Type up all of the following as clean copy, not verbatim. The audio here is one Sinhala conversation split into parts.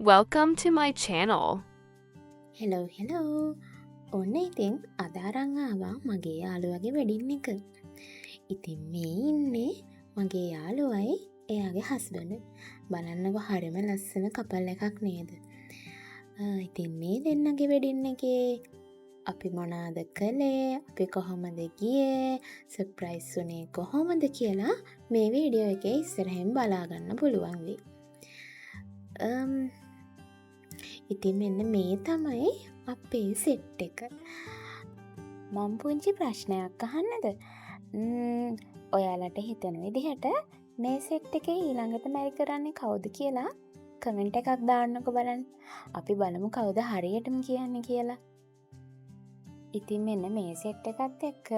Welcome to my channel. Hello ඔන්න ඉතින් අදාරං ආවා මගේ යාළුවගේ වෙඩින් එක. ඉතින් මේ ඉන්නේ මගේ යාළුවයි එයාගේ හස්බන්ඩ්. බලන්නකො හරිම ලස්සන කපල් එකක් නේද? ඉතින් මේ දෙන්නගේ වෙඩින් එකේ අපි මොනාද කළේ, අපි කොහොමද ගියේ, සර්ප්‍රයිස් වුණේ කොහොමද කියලා මේ වීඩියෝ එකේ ඉස්සරහින් බලා ගන්න පුළුවන් වෙයි. ඉතින් මෙන්න මේ තමයි අපේ සෙට් එක. මම පුංචි ප්‍රශ්නයක් අහන්නද? ඔයාලට හිතන විදිහට මේ සෙට් එකේ ඊළඟට මැරි කරන්නේ කවුද කියලා කමෙන්ට් එකක් දාන්නකෝ බලන්න. අපි බලමු කවුද හරියටම කියන්නේ කියලා. ඉතින් මෙන්න මේ සෙට් එකත් එක්ක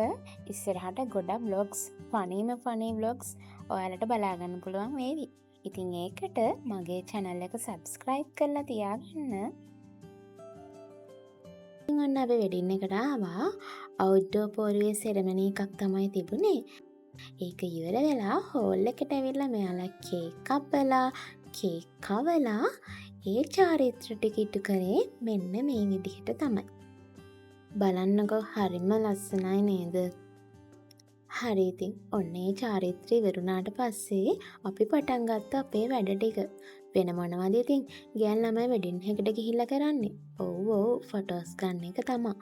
ඉස්සරහට ගොඩක් vlogs, funny vlogs ඔයාලට බලා ගන්න පුළුවන් වේවි. ඉතින් ඒකට මගේ channel එක subscribe කරලා තියාගන්න. ඉතින් ඔන්න අපි වෙඩින් එකට ආවා. outdoor පෝරුවේ සෙරමනි එකක් තමයි තිබුණේ. ඒක ඉවර වෙලා හෝල් එකට ඇවිල්ලා මෙයාලා කේක් කපලා, කේක් කවලා ඒ චාරිත්‍ර ටික ඉටු කරේ මෙන්න මේ විදිහට තමයි. බලන්නකෝ හරිම ලස්සනයි නේද? හරි ඉතින් ඔන්න ඒ චාරිත්‍රය ඉවරුණාට පස්සේ අපි පටන් ගත්ත අපේ වැඩ ටික. වෙන මොනවද ඉතින් ගෑන් ළමයි වෙඩින් එකකට ගිහිල්ලා කරන්නේ? ඔව් ෆොටෝස් ගන්න එක තමයි.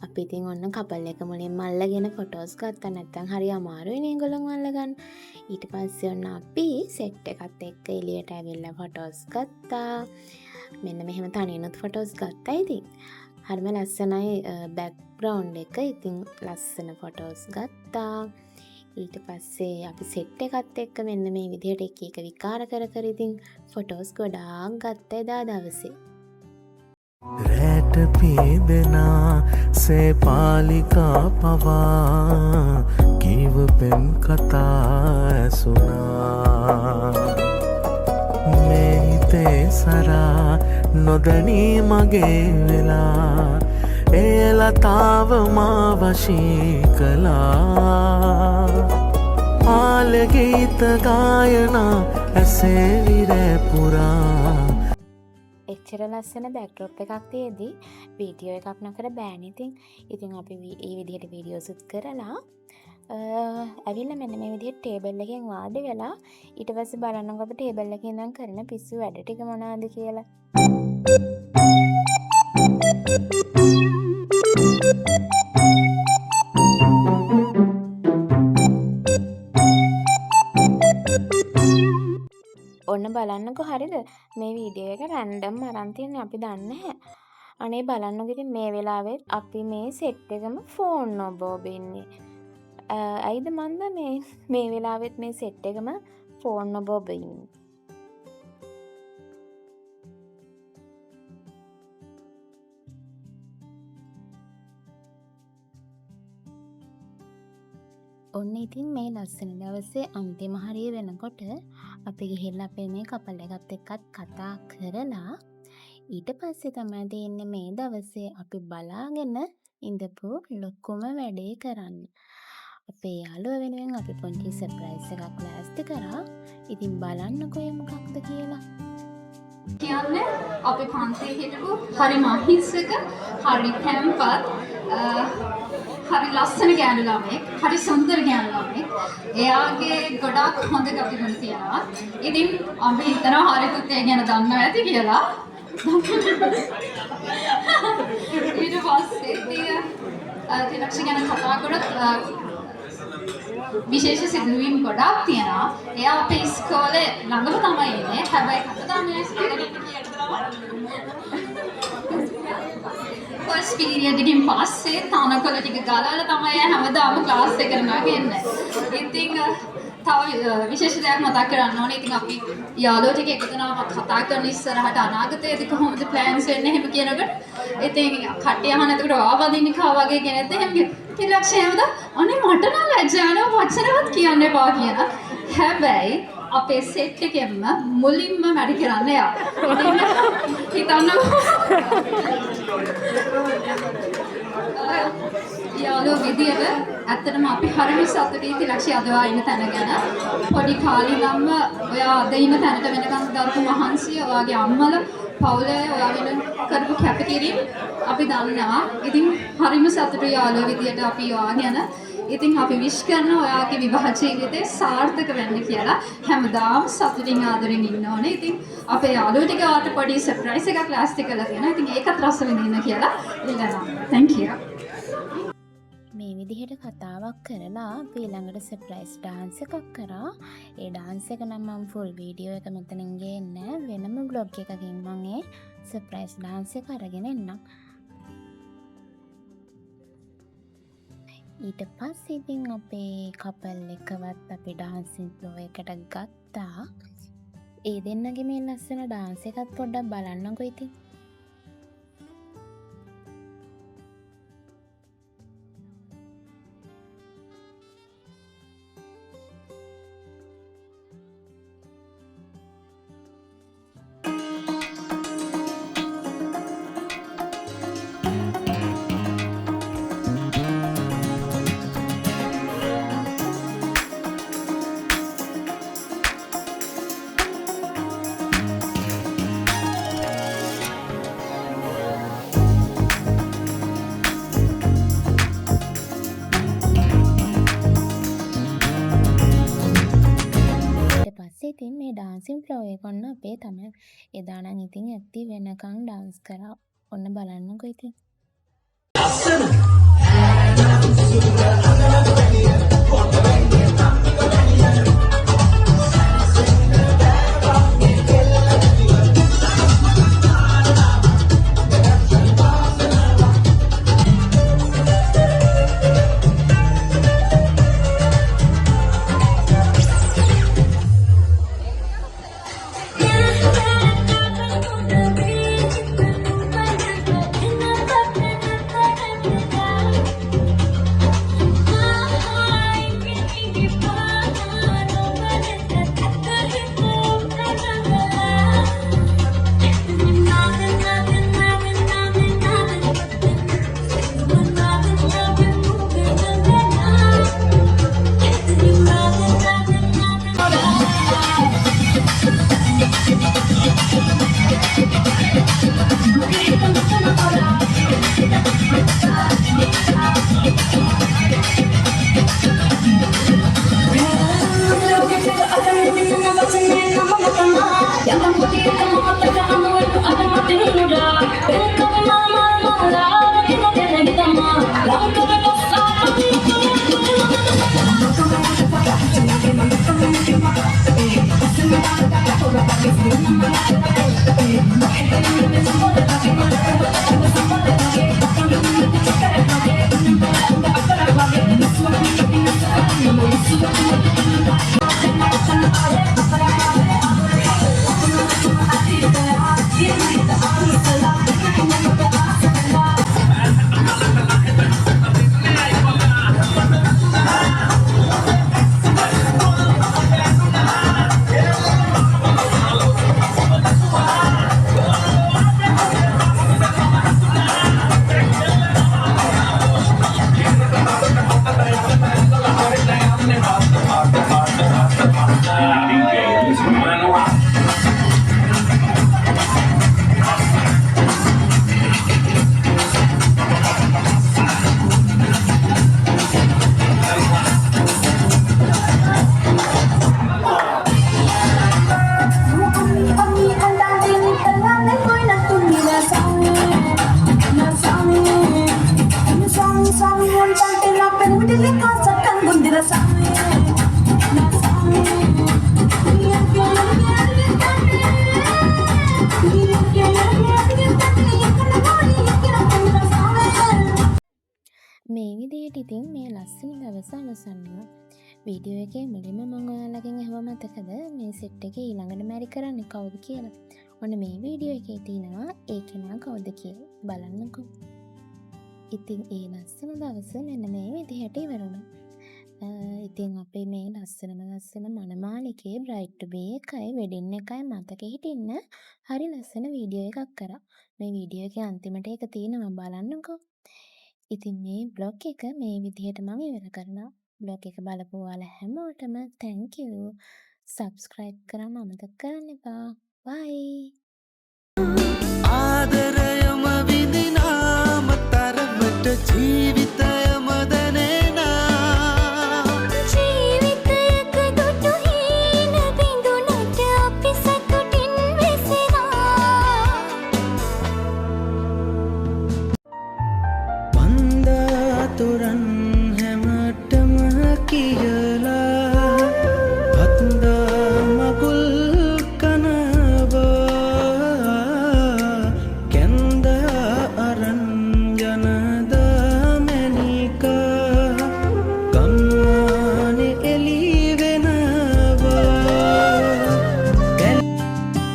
අපි ඉතින් ඔන්න කපල් එක මුලින්ම අල්ලගෙන ෆොටෝස් ගත්තා. නැත්තම් හරි අමාරුයි නේ ඒගොල්ලෝ අල්ලගන්න. ඊට පස්සේ ඔන්න අපි සෙට් එකත් එක්ක එළියට ඇවිල්ලා ෆොටෝස් ගත්තා. මෙන්න මෙහෙම තනියනොත් ෆොටෝස් ගත්තා ඉතින්. හරිම ලස්සනයි බෑග්ග්‍රවුන්ඩ් එක. ඉතින් ලස්සන ෆොටෝස් ගත්තා. ඊට පස්සේ අපි සෙට් එකත් එක්ක මෙන්න මේ විදිහට එක එක විකාර කර ඉතින් ෆොටෝස් ගොඩාක් ගත්තා එදා දවසේ. රැට පේදනා සේපාලිකා පවා කීව පෙම් කතා ඇසුනා. මේ හිතේ සරා නොදනී මගේ වෙලා එලතාව මා වශී කළා. ආලගීත ගායනා ඇසේ විරැපුරා. එච්චර ලස්සන බෑක්ඩ්‍රොප් එකක් තියෙද්දි වීඩියෝ එකක් නොකර බෑනේ ඉතින්. ඉතින් අපි මේ විදිහට වීඩියෝ සුත් කරලා ඇවිල්ලා මෙන්න මේ විදිහට ටේබල් එකෙන් වාඩි වෙලා ඊට පස්සේ බලන්නකො අපි ටේබල් එකේ ඉඳන් කරන පිස්සු වැඩ ටික මොනවාද කියලා. ඔන්න බලන්නකො හරිද? මේ වීඩියෝ එක රැන්ඩම් අරන් තියන්නේ අපි දන්නේ නැහැ. අනේ බලන්නකො ඉතින් මේ වෙලාවෙත් අපි මේ සෙට් එකම ෆෝන් නොබෝබ ඉන්නේ. ඇයිද මන්ද මේ වෙලාවෙත් මේ සෙට් එකම ෆෝන් නොබෝබ ඉන්නේ. ඔන්න ඉතින් මේ ලස්සන දවසේ අන්තිම හරිය වෙනකොට අපි ගිහිල්ලා අපේ මේ කපල් එකත් එක්කත් කතා කරලා ඊට පස්සේ තමයි දෙන්නේ මේ දවසේ අපි බලාගෙන ඉඳපු ලොකුම වැඩේ කරන්න. අපේ යාළුවා වෙනුවෙන් අපි පොන්ටි සර්ප්‍රයිස් එකක් ලෑස්ති කරා. ඉතින් බලන්නකෝ ඒ මොකක්ද කියලා. කියන්නේ අපි පන්තියේ හිටපු හරි මහිස්සක හරි කැම්පත් හරි ලස්සන ගෑනු ළමෙක්, හරි සුන්දර ගෑනු ළමෙක්. එයාගේ ගොඩාක් හොඳ ගතිගුණ තියෙනවා. ඉතින් අපි හිතනවා හරියටම ඒ ගැන දන්නවා ඇති කියලා. ඊට පස්සේ තිලක්ෂ ගැන කතා කරොත් විශේෂ සිදුවීම් ගොඩාක් තියෙනවා. එයා අපේ ඉස්කෝලේ ළඟම තමයි ඉන්නේ. හැබැයි කවදාම මේ ඉස්කෝලේ ඉන්නේ කියලා ෆස්ට් පීරියඩ් එකකින් පස්සේ තනකොළ ටික ගලවලා තමයි හැමදාම ක්ලාස් එකට නගින්නේ. ඉතින් තව විශේෂ දෙයක් මතක් කරන්න ඕනේ. ඉතින් අපි යාළුවෝ ටික එකතු වෙනවා කතා කරන ඉස්සරහට අනාගතයේදී කොහොමද ප්ලෑන්ස් වෙන්නේ එහෙම කියනකොට ඉතින් කට්ටිය අහන එතකොට ආවදින්න කා වගේ කෙනෙක්ද එහෙම තිලක්ෂයවද අනේ මට නම් ලැජ්ජාවක් වචනවත් කියන්න එපා කියන. හැබැයි අපේ සෙට් එකෙන්ම මුලින්ම වැඩ කරන්න යා. හිතන්නකෝ යාළුවෝ විදියට ඇත්තටම අපි හරිම සතුටුයි තිලක්ෂි අදවා ඉන්න තැන ගැන. පොඩි කාලේ ඉඳන්ම ඔයා අද ඉන්න තැනට වෙනකන් දරපු මහන්සිය ඔයාගේ අම්මලා පවුලේ ඔයා වෙනුවෙන් කරපු කැපකිරීම අපි දන්නවා. ඉතින් හරිම සතුටුයි යාළුවෝ විදියට අපි ඔයා ගැන. ඉතින් අපි විශ් කරන ඔයාගේ විවාහ ජීවිතේ සාර්ථක වෙන්න කියලා හැමදාම සතුටින් ආදරෙන් ඉන්න ඕනේ. ඉතින් අපේ යාළුවෝ ටික ඔයාට පොඩි සර්ප්‍රයිස් එකක් ලාස්ට් එකලා තියෙනවා. ඉතින් ඒකත් රස විඳින්න කියලා ඉල්ලනවා. Thank you. මේ විදිහට කතාවක් කරලා අපි ඊළඟට සර්ප්‍රයිස් ඩාන්ස් එකක් කරා. ඒ ඩාන්ස් එක නම් මම ෆුල් වීඩියෝ එක මෙතනින් ගේන්නේ වෙනම බ්ලොග් එකකින් මම ඒ සර්ප්‍රයිස් ඩාන්ස් එක අරගෙන එන්නම්. ඊට පස්සේ ඉතින් අපේ කපල් එකවත් අපි ඩාන්සින් ෆ්ලෝ එකට ගත්තා. ඒ දෙන්නගේ මේ ලස්සන ඩාන්ස් එකත් පොඩ්ඩක් බලන්නකෝ ඉතින්. ඉතින් මේ ඩාන්සින් ෆ්ලෝ එක ඔන්න අපේ තමයි එදා නම් ඉතින් ඇත්ති වෙනකන් ඩාන්ස් කරා. ඔන්න බලන්නකෝ ඉතින්. මේ විදිහට ඉතින් මේ ලස්සන දවස අවසන් වුණා. වීඩියෝ එකේ මුලින්ම මම ඔයාලගෙන් අහුව මතකද මේ සෙට් එකේ ඊළඟට මැරි කරන්නේ කවුද කියලා. ඔන්න මේ වීඩියෝ එකේ තියෙනවා ඒ කෙනා කවුද කියලා. බලන්නකෝ. ඉතින් ඒ ලස්සන දවස මෙන්න මේ විදිහට ඉවරුණා. ඉතින් අපේ මේ ලස්සන මනමාලිකේ බ්‍රයිඩ් ටු බී එකයි වෙඩින් එකයි මතකෙ හිටින්න හරි ලස්සන වීඩියෝ එකක් කරා. මේ වීඩියෝ එකේ අන්තිමට එක තියෙනවා බලන්නකෝ. ඉතින් මේ බ්ලොග් එක මේ විදිහට මම ඉවර කරනවා. බ්ලොග් එක බලපු ඔයාලා හැමෝටම thank you. subscribe කරන්න අමතක කරන්න එපා. bye. ජීවිතයම දැනෙනා ජීවිතයක දුටු හීන බිඳුනට අපි සතුටින් වෙසෙනා වන්දාතුරන් හැමටම කිය